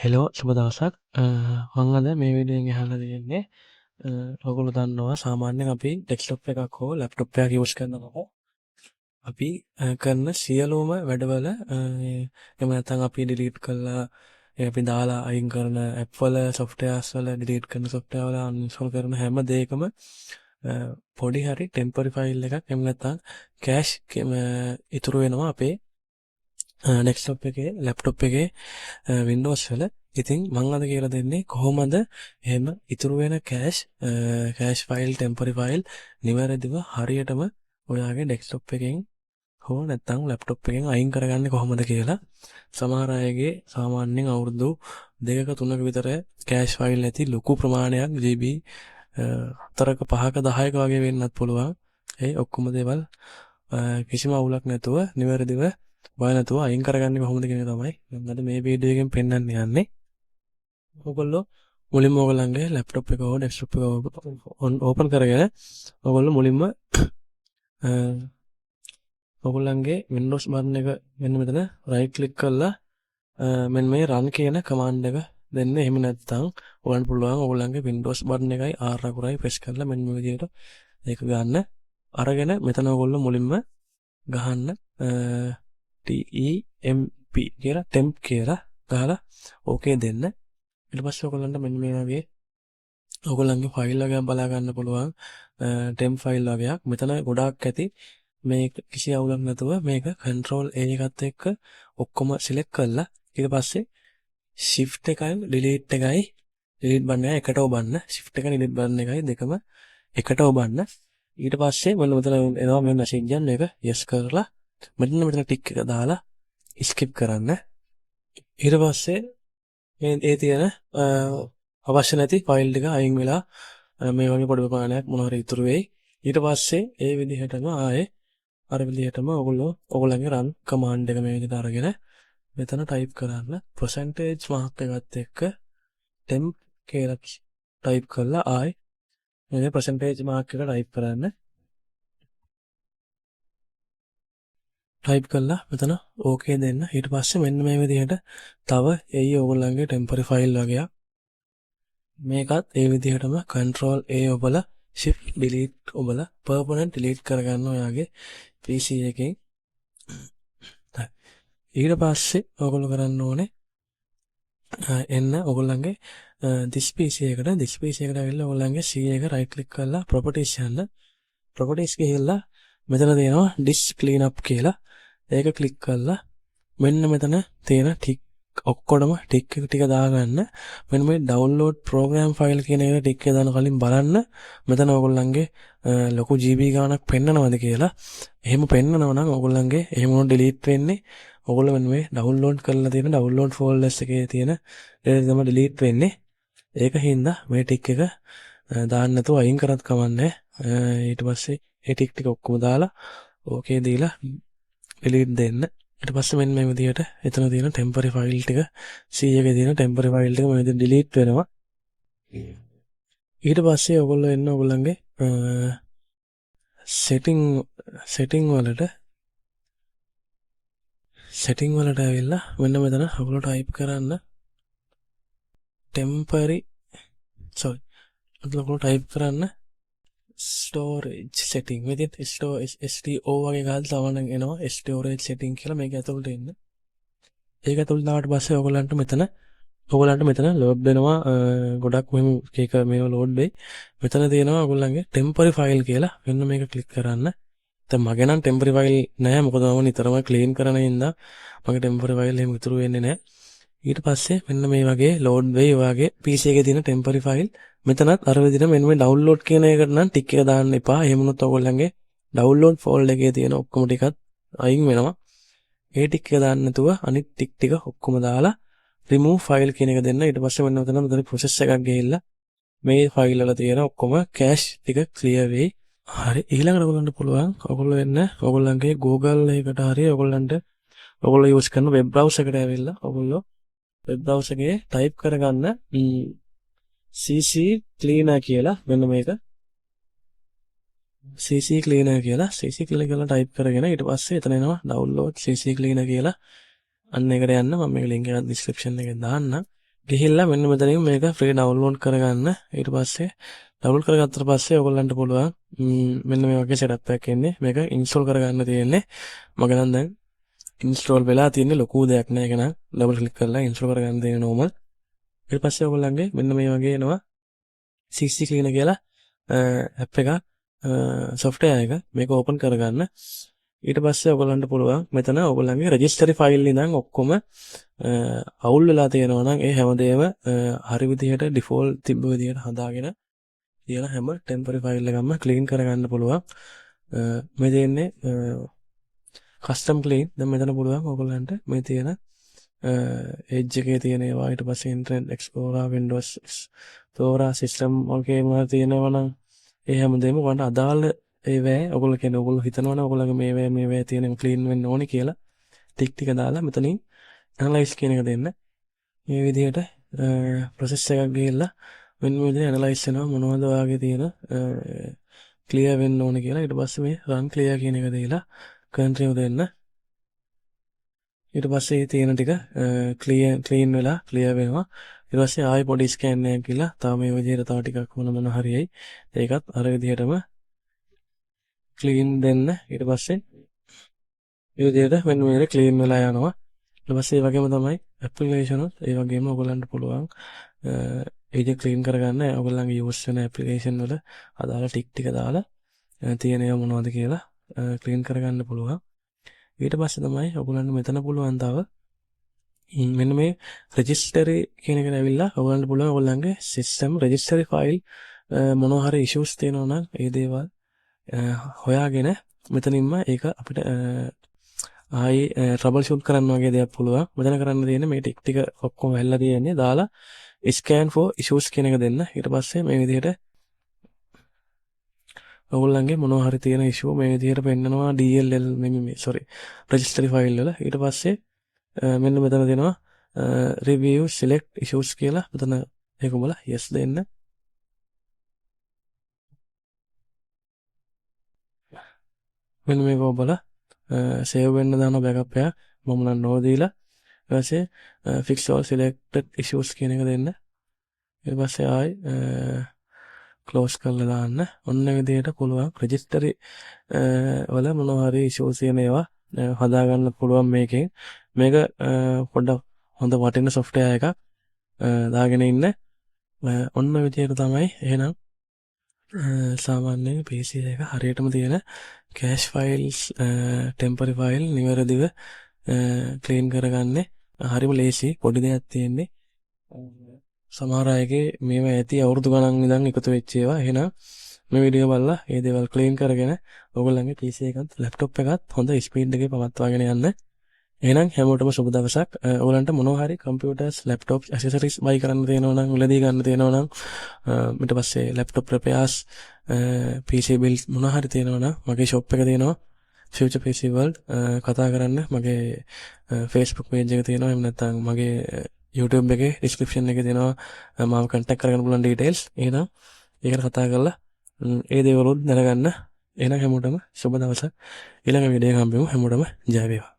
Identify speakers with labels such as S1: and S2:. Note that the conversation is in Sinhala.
S1: හෙලෝ සුබ දවසක් මං අද මේ වීඩියෝෙන් අහලා තියෙන්නේ ඔයගොල්ලෝ දන්නවා සාමාන්‍යයෙන් අපි ඩෙස්ක්ටොප් එකක් හෝ ලැප්ටොප් එකක් යූස් කරනකොට අපි කරන සියලුම වැඩවල එහෙම නැත්නම් අපි ඩිලීට් කරලා අපි දාලා අයින් කරන ඇප් වල සොෆ්ට්වෙයාර්ස් වල ඩිලීට් කරන සොෆ්ට්වෙයාර් වල අන්ඉන්ස්ටෝල් කරන හැම දෙයකම පොඩි හරි ටෙම්පරරි ෆයිල් එකක් එහෙම නැත්නම් කෑෂ් ඉතුරු වෙනවා අපේ ඩෙස්ක්ටොප් එකේ ලැප්ටොප් එකේ වින්ඩෝස් වල. ඉතින් මම අද කියලා දෙන්නේ කොහොමද එහෙම ඉතුරු වෙන කෑෂ් ෆයිල් ටෙම්පරරි ෆයිල් නිවැරදිව හරියටම ඔයාගේ ඩෙස්ක්ටොප් එකෙන් හෝ නැත්නම් ලැප්ටොප් එකෙන් අයින් කරගන්නේ කොහොමද කියලා. සමහර අයගේ සාමාන්‍යයෙන් අවුරුදු 2ක 3ක විතර කෑෂ් ෆයිල් ඇති ලොකු ප්‍රමාණයක් GB 4ක 5ක 10ක වගේ වෙන්නත් පුළුවන්. ඒ ඔක්කොම දේවල් කිසිම අවුලක් නැතුව නිවැරදිව බය නැතුව අයින් කරගන්නේ කොහොමද කියන එක තමයි මම අද මේ වීඩියෝ එකෙන් පෙන්වන්න යන්නේ. ඔයගොල්ලෝ මුලින්ම ඔයගොල්ලන්ගේ ලැප්ටොප් එක හෝ ඩෙස්ක්ටොප් එක ඕපන් කරගෙන ඔයගොල්ලෝ මුලින්ම ඔයගොල්ලන්ගේ Windows බටන් එක මෙන්න මෙතන right click කරලා මෙන්න මේ run කියන command එක දෙන්න. එහෙම නැත්නම් ඔයගොල්ලන්ට පුළුවන් ඔයගොල්ලන්ගේ Windows බටන් එකයි R අකුරයි press කරලා මෙන්න මේ විදිහට ඒක ගන්න. අරගෙන මෙතන ඔයගොල්ලෝ මුලින්ම ගහන්න TEMP කියලා temp කියලා ගහලා ඕකේ දෙන්න. ඊට පස්සේ ඔයගොල්ලන්ට මෙන්න මේ වගේ ඔයගොල්ලන්ගේ ෆයිල් වගේක් බලා ගන්න පුළුවන් temp ෆයිල් වගේක්. මෙතන ගොඩාක් ඇති මේක කිසි අවුලක් නැතුව මේක control A එකත් එක්ක ඔක්කොම select කරලා ඊට පස්සේ shift එකයි delete එකයි delete බටන් එක එකට ඔබන්න. shift එකයි delete බටන් එකයි දෙකම එකට ඔබන්න. ඊට පස්සේ මෙන්න මෙතන එනවා මේ message එක මේක yes කරලා මෙතන ටික් එක දාලා skip කරන්න. ඊට පස්සේ මේ තියෙන අවශ්‍ය නැති ෆයිල් ටික අයින් වෙලා මේ වගේ පොඩි ප්‍රමාණයක් මොනවාරි ඉතුරු වෙයි. ඊට පස්සේ ඒ විදිහටම ආයේ අර විදිහටම ඔයගොල්ලන්ගේ run command එක මේ විදිහට අරගෙන මෙතන type කරන්න percentage mark එකත් එක්ක temp කියලා type කරලා ආයේ මේ percentage mark එක type කරන්න. type කරලා මෙතන okay දෙන්න. ඊට පස්සේ මෙන්න මේ විදිහට තව එයි ඔයගොල්ලන්ගේ temporary file වගේක් මේකත් ඒ විදිහටම control A ඔබලා shift delete ඔබලා permanent delete කරගන්න ඔයාගේ PC එකෙන්. ඊට පස්සේ ඔයගොල්ලෝ කරන්න ඕනේ එන්න ඔයගොල්ලන්ගේ this PC එකට ඇවිල්ලා ඔයගොල්ලන්ගේ C එක right click කරලා properties යන්න. properties ගිහිල්ලා මෙතන තියෙනවා disk cleanup කියලා. ඒක ක්ලික් කරලා මෙන්න මෙතන තියෙන ටික් ඔක්කොටම ටික් ටික දාගන්න. මෙන්න මේ download program file කියන එක ටික් එක දාන කලින් බලන්න මෙතන ඔයගොල්ලන්ගේ ලොකු GB ගාණක් පෙන්නනවද කියලා. එහෙම පෙන්නනවා නම් ඔයගොල්ලන්ගේ එහෙම උන delete වෙන්නේ. ඔයගොල්ලෝ මෙන්න මේ download කරලා තියෙන download folders එකේ තියෙන දේ තමයි delete වෙන්නේ. ඒක හින්දා මේ ටික් එක දාන්න නැතුව අයින් කරත් කමන්නේ. ඊට පස්සේ ඒ ටික් ටික ඔක්කොම දාලා okay දීලා delete දෙන්න. ඊට පස්සේ මෙන්න මේ විදිහට එතන තියෙන temporary file ටික C එකේ තියෙන temporary file ටික මේ විදිහට delete වෙනවා. ඊට පස්සේ ඔයගොල්ලෝ එන්න ඔයගොල්ලන්ගේ setting වලට ඇවිල්ලා මෙන්න මෙතන ඔයගොල්ලෝ type කරන්න ඔයගොල්ලෝ type කරන්න storage setting විදිහට STO වගේ ගාලා තවනම් එනවා storage setting කියලා මේක ඇතුළට එන්න. ඒක ඇතුළට ආවට පස්සේ ඔයගොල්ලන්ට මෙතන load වෙනවා ගොඩක් මෙහෙම එක මේව load වෙයි. මෙතන තියෙනවා ඔයගොල්ලන්ගේ temporary file කියලා. මෙන්න මේක click කරන්න. දැන් මගේ නම් temporary file නැහැ මොකද මම නිතරම clean කරන හින්දා මගේ temporary file එහෙම ඉතුරු වෙන්නේ නැහැ. ඊට පස්සේ මෙන්න මේ වගේ load වෙයි ඔයාගේ PC එකේ තියෙන temporary file. මෙතනත් අර විදිහට මෙන්න මේ download කියන එකට නම් ටික් එක දාන්න එපා. එහෙම වුණොත් ඔයගොල්ලන්ගේ download folder එකේ තියෙන ඔක්කොම ටිකත් අයින් වෙනවා. ඒ ටික එක දාන්න නැතුව අනිත් ටික ඔක්කොම දාලා remove file කියන එක දෙන්න. ඊට පස්සේ මෙතන process එකක් ගිහිල්ලා මේ file වල තියෙන ඔක්කොම cache ටික clear වෙයි. හරි ඊළඟට ඔයගොල්ලන්ට පුළුවන් ඔයගොල්ලෝ එන්න ඔයගොල්ලන්ගේ Google එකකට හරි ඔයගොල්ලෝ use කරන web browser එකට ඇවිල්ලා ඔයගොල්ලෝ web browser එකේ type කරගන්න CC cleaner කියලා මෙන්න මේක CC Cleaner කියලා CC Cleaner කියලා ටයිප් කරගෙන ඊට පස්සේ එතන එනවා download CC Cleaner කියලා. අන්න ඒකට යන්න මම මේක link එක description එකේ දාන්නම්. ගිහිල්ලා මෙන්න මෙතනින් මේක free download කරගන්න. ඊට පස්සේ download කරගත්තට පස්සේ ඔයගොල්ලන්ට පුළුවන් මෙන්න මේ වගේ setup එකක් එන්නේ. මේක install කරගන්න තියෙන්නේ. මගේ නම් දැන් install වෙලා තියෙන්නේ ලොකු දෙයක් නෑ. ඒක නම් double click කරලා install කරගන්න තියෙන normal. ඊට පස්සේ ඔයගොල්ලන්ගේ මෙන්න මේ වගේ එනවා CC Cleaner කියලා app එකක් software එක මේක open කරගන්න. ඊට පස්සේ ඔයගොල්ලන්ට පුළුවන් මෙතන ඔයගොල්ලන්ගේ registry file ඉඳන් ඔක්කොම අවුල් වෙලා තියෙනවා නම් ඒ හැමදේම හරි විදිහට default තිබ්බ විදිහට හදාගෙන තියෙන හැම temporary file එකක්ම clean කරගන්න පුළුවන්. මේ දෙන්නේ custom clean. දැන් මෙතන පුළුවන් ඔයගොල්ලන්ට මේ තියෙන edge එකේ තියෙන ඒවා ඊට පස්සේ internet explorer windows explorer system වගේ මොනවද තියෙනවා නම් ඒ හැමදේම ඔයගොල්ලන්ට අදාළ ඒවැ ඔයගොල්ලෝ කියන්නේ ඔයගොල්ලෝ හිතනවනේ ඔයගොල්ලෝගේ මේවැ තියෙන ක්ලීන් වෙන්න ඕනේ කියලා ටික දාලා මෙතනින් ඇනලයිස් කියන එක දෙන්න. මේ විදිහට ප්‍රොසෙස් එකක් ගිහිල්ලා මෙන්න මේ විදිහට ඇනලයිස් වෙනවා මොනවද ඔයාගේ තියෙන ක්ලියර් වෙන්න ඕනේ කියලා. ඊට පස්සේ මේ run clear කියන එක දීලා continue දෙන්න. ඊට පස්සේ මේ තියෙන ටික ක්ලීන් වෙලා ක්ලියර් වෙනවා. ඊට පස්සේ ආයෙ පොඩි ස්කෑන් එකක් ගිහලා තව මේ විදිහට තව ටිකක් මොන හරියයි. ඒකත් අර විදිහටම ක්ලීන් දෙන්න. ඊට පස්සේ මේ විදිහට මෙන්න මේක ක්ලීන් වෙලා යනවා. ඊට පස්සේ ඒ වගේම තමයි ඇප්ලිකේෂන් උත් ඒ වගේම ඔයගොල්ලන්ට පුළුවන් ඒක ක්ලීන් කරගන්න ඔයගොල්ලන්ගේ යූස් වෙන ඇප්ලිකේෂන් වල අදාළ ටික දාලා තියෙන ඒවා මොනවද කියලා ක්ලීන් කරගන්න පුළුවන්. ඊට පස්සේ තමයි ඔයගොල්ලන්ට මෙතන පුළුවන් තව මෙන්න මේ registry කියන එකට ඇවිල්ලා ඔයගොල්ලන්ට පුළුවන් ඔයගොල්ලන්ගේ system registry file මොනවා හරි issues තියෙනවා නම් ඒ දේවල් හොයාගෙන මෙතනින්ම ඒක අපිට ආයි trouble shoot කරන්න වගේ දෙයක් පුළුවන්. මෙතන කරන්න තියෙන්නේ මේ ටික ඔක්කොම වැල්ලා තියෙන්නේ දාලා scan for issues කියන එක දෙන්න. ඊට පස්සේ මේ විදිහට ඔයගොල්ලන්ගේ මොනවා හරි තියෙන issue මේ විදිහට පෙන්නනවා DLL මේ sorry registry file වල. ඊට පස්සේ මෙන්න මෙතන දෙනවා review select issues කියලා. මෙතන ඒක උඹලා yes දෙන්න. මෙන්න මේක ඔබලා save වෙන්න දාන backup එක මම නම් no දීලා ඊට පස්සේ fix all selected issues කියන එක දෙන්න. ඊට පස්සේ ආයි close කරලා දාන්න. ඔන්න විදිහට පුළුවන් registry වල මොනවා හරි issues තියෙන ඒවා හදාගන්න පුළුවන් මේකෙන්. මේක පොඩ්ඩක් හොඳ වටින software එකක් දාගෙන ඉන්න. ඔන්න විදිහට තමයි එහෙනම් සාමාන්‍යයෙන් PC එක හරියටම තියෙන cache files temporary file නිවැරදිව clean කරගන්නේ හරිම ලේසි. පොඩි දෙයක් තියෙන්නේ. සමහර අයගේ මේවා ඇති අවුරුදු ගණන් ඉඳන් එකතු වෙච්ච ඒවා. එහෙනම් මේ වීඩියෝ බලලා මේ දේවල් clean කරගෙන ඔයගොල්ලන්ගේ PC එකත් laptop එකත් හොඳ speed එකේ පවත්වාගෙන යන්න. එහෙනම් හැමෝටම සුබ දවසක්. ඔයගලන්ට මොනවා හරි computers laptops accessories buy කරන්න තියෙනවා නම් උලදී ගන්න තියෙනවා නම් ඊට පස්සේ laptop repairs PC builds මොනවා හරි තියෙනවා නම් මගේ shop එක තියෙනවා Future PC World. කතා කරන්න මගේ Facebook page එක තියෙනවා. එහෙම නැත්නම් මගේ YouTube එකේ description එකේ තියෙනවා මාව contact කරගන්න පුළුවන් details. එහෙනම් ඒකට කතා කරලා ඒ දේවල් උත් දැනගන්න. එහෙනම් හැමෝටම සුබ දවසක්. ඊළඟ වීඩියෝ එකක් හම්බෙමු. හැමෝටම ජය වේවා.